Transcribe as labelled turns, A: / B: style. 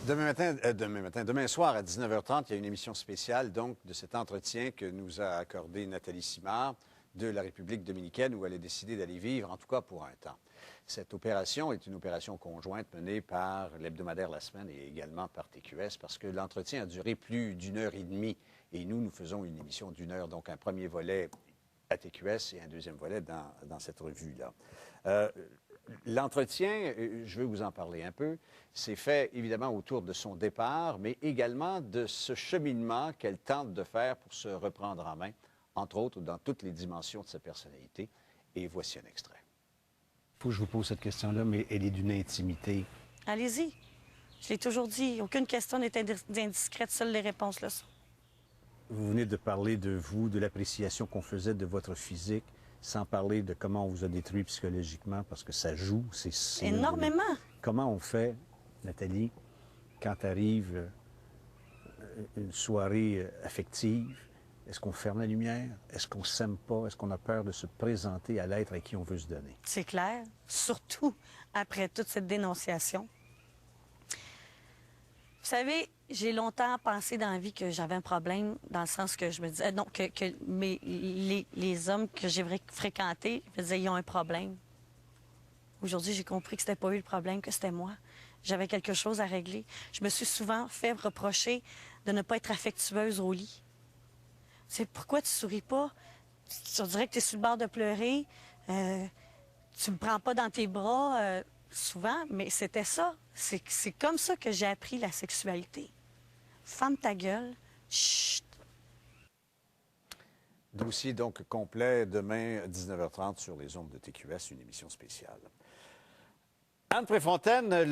A: Demain soir à 19h30, il y a une émission spéciale donc de cet entretien que nous a accordé Nathalie Simard de la République dominicaine où elle a décidé d'aller vivre, en tout cas pour un temps. Cette opération est une opération conjointe menée par l'hebdomadaire La Semaine et également par TQS parce que l'entretien a duré plus d'une heure et demie et nous faisons une émission d'une heure, donc un premier volet à TQS et un deuxième volet dans cette revue-là. L'entretien, je vais vous en parler un peu, c'est fait évidemment autour de son départ, mais également de ce cheminement qu'elle tente de faire pour se reprendre en main, entre autres dans toutes les dimensions de sa personnalité. Et voici un extrait.
B: Il faut que je vous pose cette question-là, mais elle est d'une intimité.
C: Allez-y. Je l'ai toujours dit, aucune question n'est indiscrète, seules les réponses le sont.
B: Vous venez de parler de vous, de l'appréciation qu'on faisait de votre physique, sans parler de comment on vous a détruit psychologiquement, parce que ça joue. C'est
C: énormément.
B: Comment on fait, Nathalie, quand arrive une soirée affective? Est-ce qu'on ferme la lumière? Est-ce qu'on s'aime pas? Est-ce qu'on a peur de se présenter à l'être à qui on veut se donner?
C: C'est clair, surtout après toute cette dénonciation. Vous savez, j'ai longtemps pensé dans la vie que j'avais un problème, dans le sens que je me disais, non, les hommes que j'ai fréquentés, je me disais, ils ont un problème. Aujourd'hui, j'ai compris que c'était pas eux le problème, que c'était moi. J'avais quelque chose à régler. Je me suis souvent fait reprocher de ne pas être affectueuse au lit. C'est pourquoi tu souris pas? Tu dirais que tu es sur le bord de pleurer. Tu me prends pas dans tes bras. Souvent, mais c'était ça. C'est comme ça que j'ai appris la sexualité. Ferme ta gueule. Chut.
A: Dossier donc complet demain à 19h30 sur les ondes de TQS, une émission spéciale. Anne Préfontaine,